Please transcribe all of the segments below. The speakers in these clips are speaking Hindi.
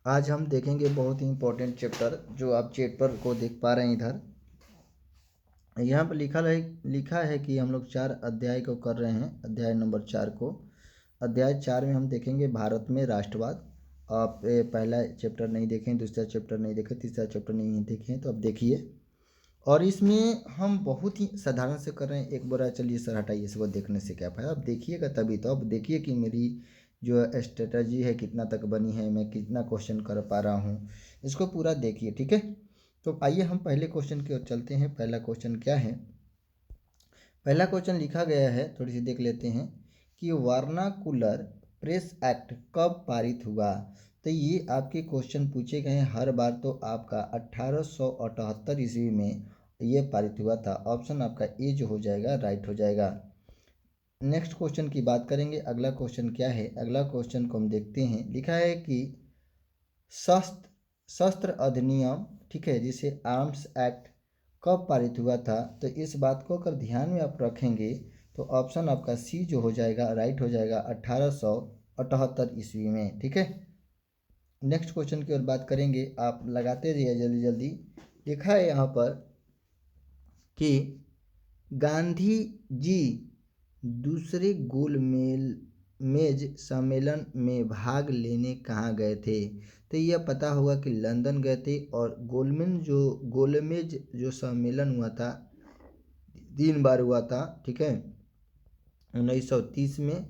आज हम देखेंगे बहुत ही इम्पोर्टेंट चैप्टर जो आप चैप्टर को देख पा रहे हैं इधर। यहाँ पर लिखा है कि हम लोग 4 अध्याय को कर रहे हैं, अध्याय नंबर 4 को। अध्याय 4 में हम देखेंगे भारत में राष्ट्रवाद। आप पहला चैप्टर नहीं देखें, दूसरा चैप्टर नहीं देखें, तीसरा चैप्टर नहीं देखें तो अब देखिए। और इसमें हम बहुत ही साधारण से कर रहे हैं। एक बार चलिए सर हटाइए, इसको देखने से क्या फायदा, अब देखिएगा तभी तो। अब देखिए कि मेरी जो स्ट्रेटजी है कितना तक बनी है, मैं कितना क्वेश्चन कर पा रहा हूँ, इसको पूरा देखिए, ठीक है। तो आइए हम पहले क्वेश्चन की ओर चलते हैं। पहला क्वेश्चन क्या है? पहला क्वेश्चन लिखा गया है, थोड़ी सी देख लेते हैं कि वर्नाकुलर प्रेस एक्ट कब पारित हुआ। तो ये आपके क्वेश्चन पूछे गए हैं हर बार। तो आपका 1878 ईस्वी में ये पारित हुआ था। ऑप्शन आपका ए जो हो जाएगा राइट हो जाएगा। नेक्स्ट क्वेश्चन की बात करेंगे। अगला क्वेश्चन क्या है? अगला क्वेश्चन को हम देखते हैं। लिखा है कि शस्त्र अधिनियम, ठीक है, जिसे आर्म्स एक्ट कब पारित हुआ था। तो इस बात को अगर ध्यान में आप रखेंगे तो ऑप्शन आपका सी जो हो जाएगा राइट हो जाएगा, 1878 ईस्वी में, ठीक है। नेक्स्ट क्वेश्चन की ओर बात करेंगे, आप लगाते रहिए जल्दी जल्दी। लिखा है यहाँ पर कि गांधी जी दूसरे मेज सम्मेलन में भाग लेने कहाँ गए थे। तो यह पता होगा कि लंदन गए थे। और गोलमेज जो सम्मेलन हुआ था 3 बार हुआ था, ठीक है, 1930 में,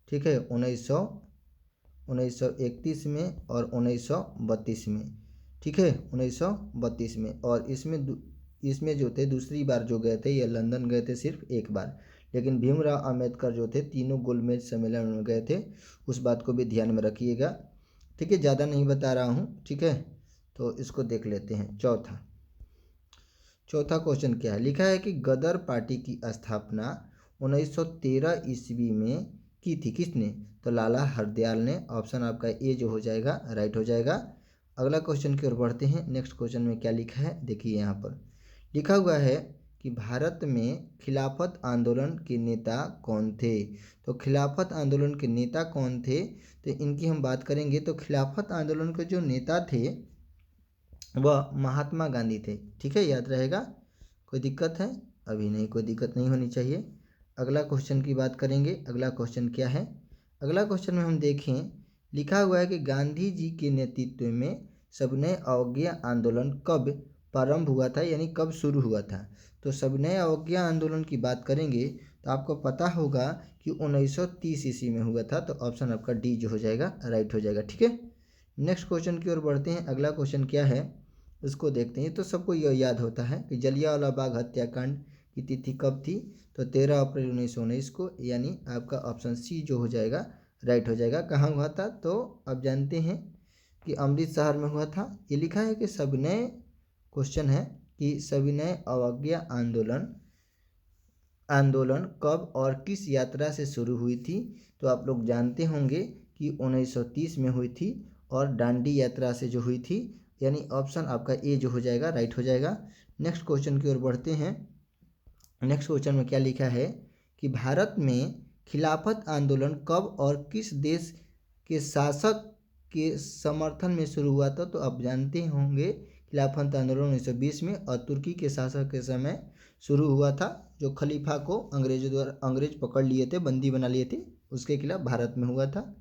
ठीक है, 1931 में और 1932 में, ठीक है, 1932 में। और इसमें जो थे दूसरी बार जो गए थे ये लंदन गए थे सिर्फ एक बार। लेकिन भीमराव अंबेडकर जो थे तीनों गोलमेज सम्मेलन में गए थे, उस बात को भी ध्यान में रखिएगा, ठीक है। ज़्यादा नहीं बता रहा हूँ, ठीक है। तो इसको देख लेते हैं। चौथा क्वेश्चन क्या है? लिखा है कि गदर पार्टी की स्थापना 1913 ईस्वी में की थी किसने। तो लाला हरदयाल ने। ऑप्शन आपका ए जो हो जाएगा राइट हो जाएगा। अगला क्वेश्चन की ओर बढ़ते हैं। नेक्स्ट क्वेश्चन में क्या लिखा है देखिए। यहाँ पर लिखा हुआ है कि भारत में खिलाफत आंदोलन के नेता कौन थे। तो खिलाफत आंदोलन के नेता कौन थे, तो इनकी हम बात करेंगे। तो खिलाफत आंदोलन के जो नेता थे वह महात्मा गांधी थे, ठीक है, याद रहेगा। कोई दिक्कत है? अभी नहीं, कोई दिक्कत नहीं होनी चाहिए। अगला क्वेश्चन की बात करेंगे। अगला क्वेश्चन क्या है? अगला क्वेश्चन में हम देखें, लिखा हुआ है कि गांधी जी के नेतृत्व में सविनय अवज्ञा आंदोलन कब प्रारंभ हुआ था, यानी कब शुरू हुआ था। तो सविनय अवज्ञा आंदोलन की बात करेंगे तो आपको पता होगा कि 1930 ईस्वी में हुआ था। तो ऑप्शन आपका डी जो हो जाएगा राइट हो जाएगा, ठीक है। नेक्स्ट क्वेश्चन की ओर बढ़ते हैं। अगला क्वेश्चन क्या है उसको देखते हैं। तो सबको यह याद होता है कि जलियांवाला बाग हत्याकांड की तिथि कब थी। तो 13 अप्रैल 1919 को, यानी आपका ऑप्शन सी जो हो जाएगा राइट हो जाएगा। कहाँ हुआ था? तो आप जानते हैं कि अमृतसर में हुआ था। ये लिखा है कि सविनय, क्वेश्चन है कि सविनय अवज्ञा आंदोलन कब और किस यात्रा से शुरू हुई थी। तो आप लोग जानते होंगे कि 1930 में हुई थी और दांडी यात्रा से जो हुई थी, यानी ऑप्शन आपका ए जो हो जाएगा राइट हो जाएगा। नेक्स्ट क्वेश्चन की ओर बढ़ते हैं। नेक्स्ट क्वेश्चन में क्या लिखा है कि भारत में खिलाफत आंदोलन कब और किस देश के शासक के समर्थन में शुरू हुआ था। तो आप जानते होंगे खिलाफत आंदोलन 1920 में और तुर्की के शासक के समय शुरू हुआ था, जो खलीफा को अंग्रेज पकड़ लिए थे, बंदी बना लिए थे, उसके खिलाफ भारत में हुआ था।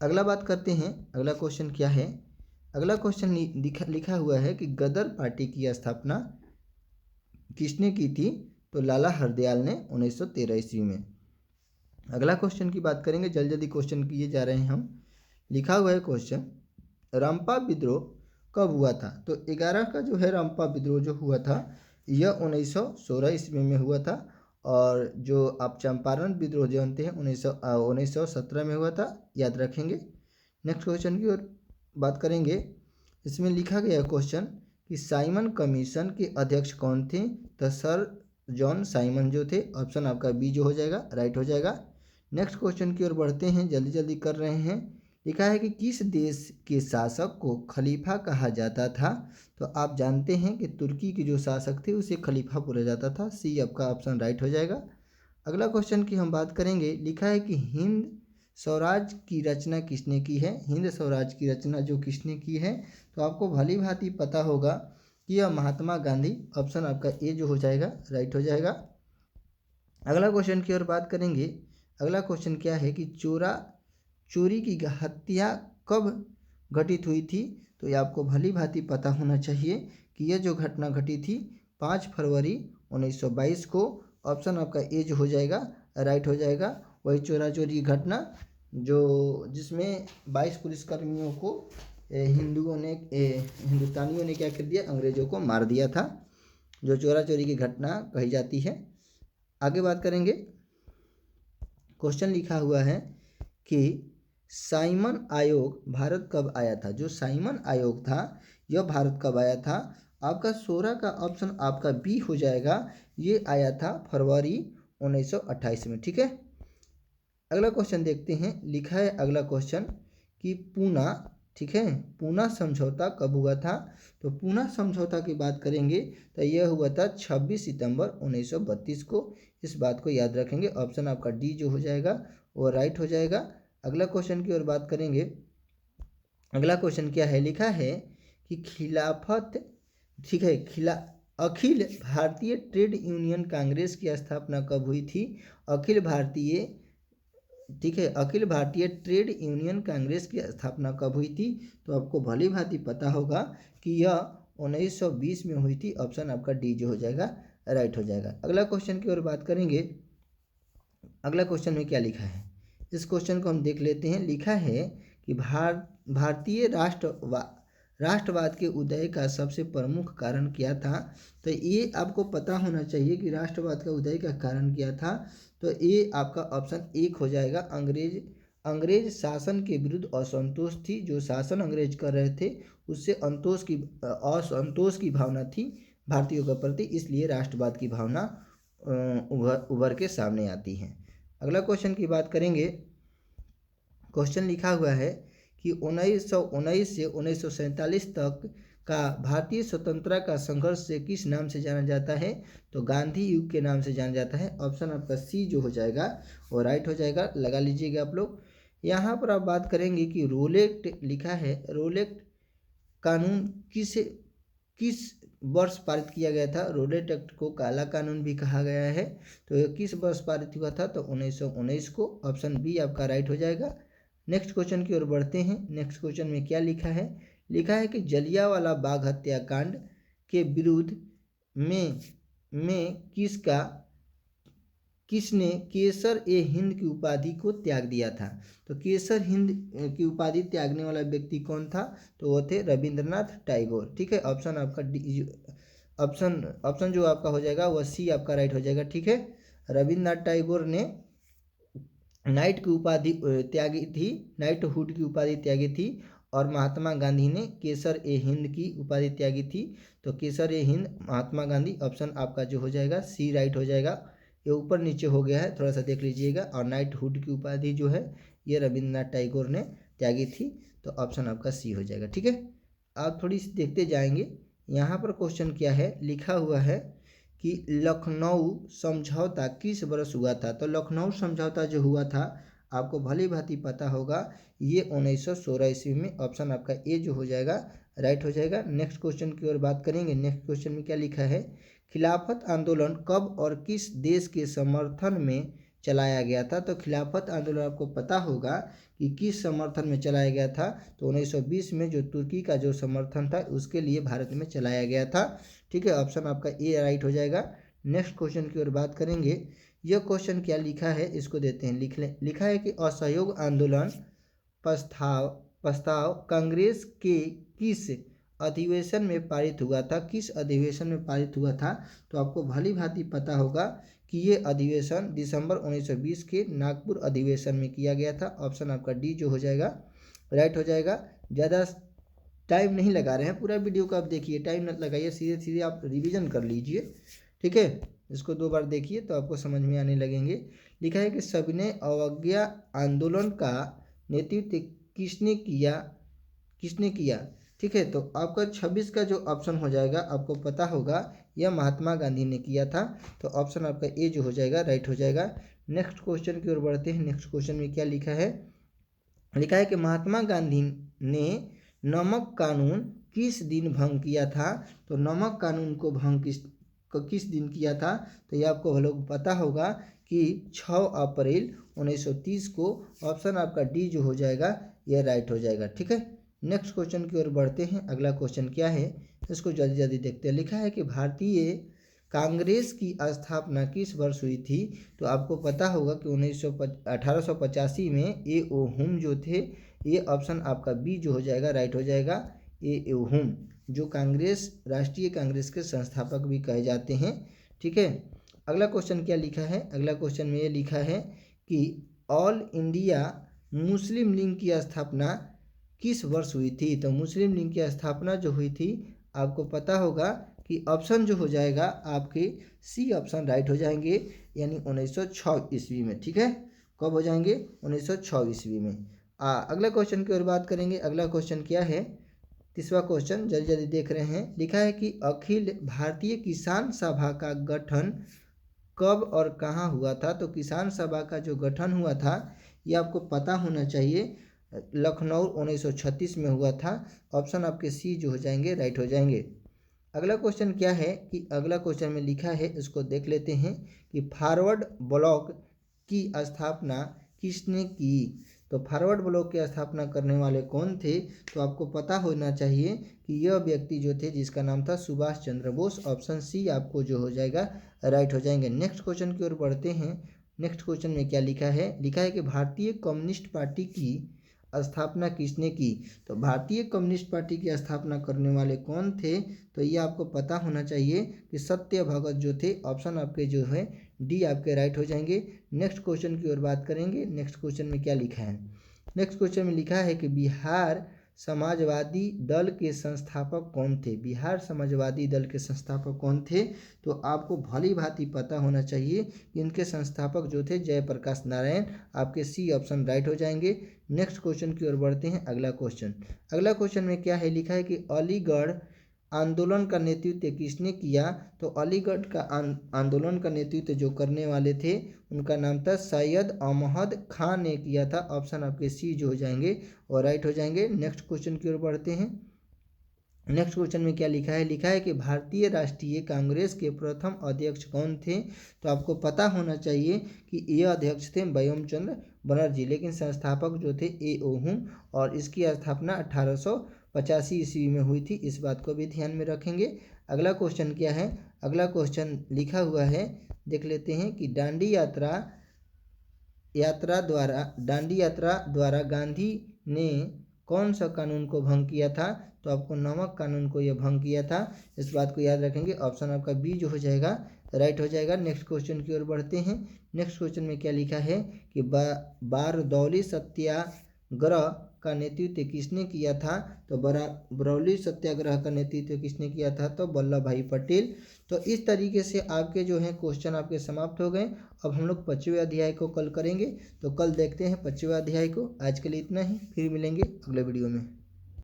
अगला बात करते हैं। अगला क्वेश्चन क्या है? अगला क्वेश्चन लिखा हुआ है कि गदर पार्टी की स्थापना किसने की थी। तो लाला हरदयाल ने 1913 ईस्वी में। अगला क्वेश्चन की बात करेंगे, जल्दी जल्दी क्वेश्चन किए जा रहे हैं हम। लिखा हुआ है क्वेश्चन, रंपा विद्रोह कब हुआ था। तो 11 का जो है रंपा विद्रोह जो हुआ था यह 1916 ईस्वी में हुआ था। और जो आप चंपारण विद्रोह जानते हैं 1917 में हुआ था, याद रखेंगे। नेक्स्ट क्वेश्चन की ओर बात करेंगे। इसमें लिखा गया क्वेश्चन कि साइमन कमीशन के अध्यक्ष कौन थे। तो सर जॉन साइमन जो थे। ऑप्शन आपका बी जो हो जाएगा राइट हो जाएगा। नेक्स्ट क्वेश्चन की ओर बढ़ते हैं, जल्दी जल्दी कर रहे हैं। लिखा है कि किस देश के शासक को खलीफा कहा जाता था। तो आप जानते हैं कि तुर्की के जो शासक थे उसे खलीफा बोला जाता था। सी आपका ऑप्शन राइट हो जाएगा। अगला क्वेश्चन की हम बात करेंगे। लिखा है कि हिंद स्वराज की रचना किसने की है? हिंद स्वराज की रचना जो किसने की है? तो आपको भली भांति पता होगा कि यह महात्मा गांधी। ऑप्शन आपका ए जो हो जाएगा राइट हो जाएगा। अगला क्वेश्चन की ओर बात करेंगे। अगला क्वेश्चन क्या है कि चोरी की हत्या कब घटित हुई थी? तो ये आपको भली भांति पता होना चाहिए कि यह जो घटना घटी थी 5 फरवरी 1922 को। ऑप्शन आपका ए जो हो जाएगा राइट हो जाएगा। वही चोरा चोरी की घटना जो जिसमें 22 पुलिसकर्मियों को हिंदुस्तानियों ने क्या कर दिया, अंग्रेजों को मार दिया था, जो चोरा चोरी की घटना कही जाती है। आगे बात करेंगे। क्वेश्चन लिखा हुआ है कि साइमन आयोग भारत कब आया था? जो साइमन आयोग था यह भारत कब आया था? आपका 16 का ऑप्शन आपका बी हो जाएगा। ये आया था फरवरी 1928 में। ठीक है, अगला क्वेश्चन देखते हैं। लिखा है अगला क्वेश्चन कि पूना, ठीक है, पूना समझौता कब हुआ था? तो पूना समझौता की बात करेंगे तो यह हुआ था 26 सितंबर 1932 को। इस बात को याद रखेंगे। ऑप्शन आपका डी जो हो जाएगा वो राइट हो जाएगा। अगला क्वेश्चन की ओर बात करेंगे। अगला क्वेश्चन क्या है? लिखा है कि खिलाफत, ठीक है, अखिल भारतीय ट्रेड यूनियन कांग्रेस की स्थापना कब हुई थी? अखिल भारतीय, ठीक है, अखिल भारतीय ट्रेड यूनियन कांग्रेस की स्थापना कब हुई थी? तो आपको भली भांति पता होगा कि यह 1920 में हुई थी। ऑप्शन आपका डी जो हो जाएगा राइट हो जाएगा। अगला क्वेश्चन की ओर बात करेंगे। अगला क्वेश्चन में क्या लिखा है इस क्वेश्चन को हम देख लेते हैं। लिखा है कि भारतीय राष्ट्रवाद के उदय का सबसे प्रमुख कारण क्या था? तो ये आपको पता होना चाहिए कि राष्ट्रवाद का उदय का कारण क्या था। तो ये आपका ऑप्शन एक हो जाएगा। अंग्रेज शासन के विरुद्ध असंतोष थी। जो शासन अंग्रेज कर रहे थे उससे असंतोष की भावना थी भारतीयों के प्रति, इसलिए राष्ट्रवाद की भावना उभर के सामने आती है। अगला क्वेश्चन की बात करेंगे। क्वेश्चन लिखा हुआ है कि 1919 से 1947 तक का भारतीय स्वतंत्रता का संघर्ष से किस नाम से जाना जाता है? तो गांधी युग के नाम से जाना जाता है। ऑप्शन आपका सी जो हो जाएगा वो राइट हो जाएगा। लगा लीजिएगा आप लोग। यहाँ पर आप बात करेंगे कि रोलेट लिखा है। रोलेट कानून किस वर्ष पारित किया गया था? रोलेट एक्ट को काला कानून भी कहा गया है। तो यह किस वर्ष पारित हुआ था? तो 1919 को। ऑप्शन बी आपका राइट हो जाएगा। नेक्स्ट क्वेश्चन की ओर बढ़ते हैं। नेक्स्ट क्वेश्चन में क्या लिखा है? लिखा है कि जलियांवाला बाग हत्याकांड के विरुद्ध में किसने केसर ए हिंद की उपाधि को त्याग दिया था? तो केसर हिंद की उपाधि त्यागने वाला व्यक्ति कौन था? तो वो थे रविंद्रनाथ टैगोर। ठीक है, ऑप्शन आपका डी, ऑप्शन जो आपका हो जाएगा वह सी आपका राइट हो जाएगा। ठीक है, रविंद्रनाथ टैगोर ने नाइट की उपाधि त्यागी थी, नाइटहुड की उपाधि त्यागी थी, और महात्मा गांधी ने केसर ए हिंद की उपाधि त्यागी थी। तो केसर ए हिंद महात्मा गांधी। ऑप्शन आपका जो हो जाएगा सी राइट हो जाएगा। ये ऊपर नीचे हो गया है, थोड़ा सा देख लीजिएगा। और नाइटहुड की उपाधि जो है ये रविंद्रनाथ टैगोर ने त्यागी थी। तो ऑप्शन आपका सी हो जाएगा। ठीक है, आप थोड़ी सी देखते जाएंगे। यहाँ पर क्वेश्चन क्या है? लिखा हुआ है कि लखनऊ समझौता किस वर्ष हुआ था? तो लखनऊ समझौता जो हुआ था आपको भली भांति पता होगा, ये 1916 ईस्वी में। ऑप्शन आपका ए जो हो जाएगा राइट हो जाएगा। नेक्स्ट क्वेश्चन की ओर बात करेंगे। नेक्स्ट क्वेश्चन में क्या लिखा है? खिलाफत आंदोलन कब और किस देश के समर्थन में चलाया गया था? तो खिलाफत आंदोलन आपको पता होगा कि किस समर्थन में चलाया गया था। तो 1920 में जो तुर्की का जो समर्थन था उसके लिए भारत में चलाया गया था। ठीक है, ऑप्शन आपका ए राइट हो जाएगा। नेक्स्ट क्वेश्चन की ओर बात करेंगे। यह क्वेश्चन क्या लिखा है इसको देते हैं, लिख लें। लिखा है कि असहयोग आंदोलन प्रस्ताव कांग्रेस के किस अधिवेशन में पारित हुआ था? किस अधिवेशन में पारित हुआ था? तो आपको भली भांति पता होगा कि ये अधिवेशन दिसंबर 1920 के नागपुर अधिवेशन में किया गया था। ऑप्शन आपका डी जो हो जाएगा राइट हो जाएगा। ज़्यादा टाइम नहीं लगा रहे हैं, पूरा वीडियो को आप देखिए, टाइम मत लगाइए, सीधे सीधे आप रिवीजन कर लीजिए। ठीक है, इसको 2 बार देखिए तो आपको समझ में आने लगेंगे। लिखा है कि सविनय अवज्ञा आंदोलन का नेतृत्व किसने किया? ठीक है, तो आपका 26 का जो ऑप्शन हो जाएगा आपको पता होगा यह महात्मा गांधी ने किया था। तो ऑप्शन आपका ए जो हो जाएगा राइट हो जाएगा। नेक्स्ट क्वेश्चन की ओर बढ़ते हैं। नेक्स्ट क्वेश्चन में क्या लिखा है? लिखा है कि महात्मा गांधी ने नमक कानून किस दिन भंग किया था। तो नमक कानून को भंग किस दिन किया था, तो ये आपको लोग पता होगा कि 6 अप्रैल 1930 को। ऑप्शन आपका डी जो हो जाएगा ये राइट हो जाएगा। ठीक है, नेक्स्ट क्वेश्चन की ओर बढ़ते हैं। अगला क्वेश्चन क्या है इसको जल्दी जल्दी देखते हैं। लिखा है कि भारतीय कांग्रेस की स्थापना किस वर्ष हुई थी। तो आपको पता होगा कि 1885 में ए ओ हुम जो थे, ये ऑप्शन आपका बी जो हो जाएगा राइट हो जाएगा। ए ओ हुम जो राष्ट्रीय कांग्रेस के संस्थापक भी कहे जाते हैं। ठीक है, अगला क्वेश्चन क्या लिखा है। अगला क्वेश्चन में ये लिखा है कि ऑल इंडिया मुस्लिम लीग की स्थापना किस वर्ष हुई थी। तो मुस्लिम लीग की स्थापना जो हुई थी आपको पता होगा कि ऑप्शन जो हो जाएगा आपके सी ऑप्शन राइट हो जाएंगे, यानी 1906 ईस्वी में। ठीक है, कब हो जाएंगे 1906 ईस्वी में। अगला क्वेश्चन की ओर बात करेंगे। अगला क्वेश्चन क्या है, तीसरा क्वेश्चन जल्दी जल्दी देख रहे हैं। लिखा है कि अखिल भारतीय किसान सभा का गठन कब और कहाँ हुआ था। तो किसान सभा का जो गठन हुआ था ये आपको पता होना चाहिए, लखनऊ 1936 में हुआ था। ऑप्शन आपके सी जो हो जाएंगे राइट हो जाएंगे। अगला क्वेश्चन क्या है कि अगला क्वेश्चन में लिखा है, इसको देख लेते हैं कि फॉरवर्ड ब्लॉक की स्थापना किसने की। तो फॉरवर्ड ब्लॉक की स्थापना करने वाले कौन थे। तो आपको पता होना चाहिए कि यह व्यक्ति जो थे जिसका नाम था सुभाष चंद्र बोस। ऑप्शन सी आपको जो हो जाएगा राइट हो जाएंगे। नेक्स्ट क्वेश्चन की ओर बढ़ते हैं। नेक्स्ट क्वेश्चन में क्या लिखा है। लिखा है कि भारतीय कम्युनिस्ट पार्टी की स्थापना किसने की। तो भारतीय कम्युनिस्ट पार्टी की स्थापना करने वाले कौन थे। तो ये आपको पता होना चाहिए कि सत्य भगत जो थे। ऑप्शन आपके जो है डी आपके राइट हो जाएंगे। नेक्स्ट क्वेश्चन की ओर बात करेंगे। नेक्स्ट क्वेश्चन में क्या लिखा है। नेक्स्ट क्वेश्चन में लिखा है कि बिहार समाजवादी दल के संस्थापक कौन थे। बिहार समाजवादी दल के संस्थापक कौन थे। तो आपको भली भांति पता होना चाहिए कि इनके संस्थापक जो थे जयप्रकाश नारायण। आपके सी ऑप्शन राइट हो जाएंगे। नेक्स्ट क्वेश्चन की ओर बढ़ते हैं। अगला क्वेश्चन में क्या है। लिखा है कि अलीगढ़ आंदोलन का नेतृत्व किसने किया। तो अलीगढ़ का आंदोलन का नेतृत्व जो करने वाले थे उनका नाम था सैयद अहमद खान ने किया था। ऑप्शन आपके सी जो हो जाएंगे और राइट हो जाएंगे। नेक्स्ट क्वेश्चन की ओर बढ़ते हैं। नेक्स्ट क्वेश्चन में क्या लिखा है। लिखा है कि भारतीय राष्ट्रीय कांग्रेस के प्रथम अध्यक्ष कौन थे। तो आपको पता होना चाहिए कि ये अध्यक्ष थे व्योम चंद्र बनर्जी, लेकिन संस्थापक जो थे ए ओ हुम, और इसकी स्थापना 1885 ईस्वी में हुई थी। इस बात को भी ध्यान में रखेंगे। अगला क्वेश्चन क्या है। अगला क्वेश्चन लिखा हुआ है, देख लेते हैं कि दांडी यात्रा द्वारा गांधी ने कौन सा कानून को भंग किया था। तो आपको नमक कानून को यह भंग किया था। इस बात को याद रखेंगे। ऑप्शन आपका बी जो हो जाएगा राइट हो जाएगा। नेक्स्ट क्वेश्चन की ओर बढ़ते हैं। नेक्स्ट क्वेश्चन में क्या लिखा है कि बारदौली सत्याग्रह का नेतृत्व किसने किया था। तो बरौली सत्याग्रह का नेतृत्व किसने किया था। तो वल्लभ भाई पटेल। तो इस तरीके से आपके जो है क्वेश्चन आपके समाप्त हो गए। अब हम लोग 5वें अध्याय को कल करेंगे। तो कल देखते हैं 5वें अध्याय को। आज के लिए इतना ही, फिर मिलेंगे अगले वीडियो में।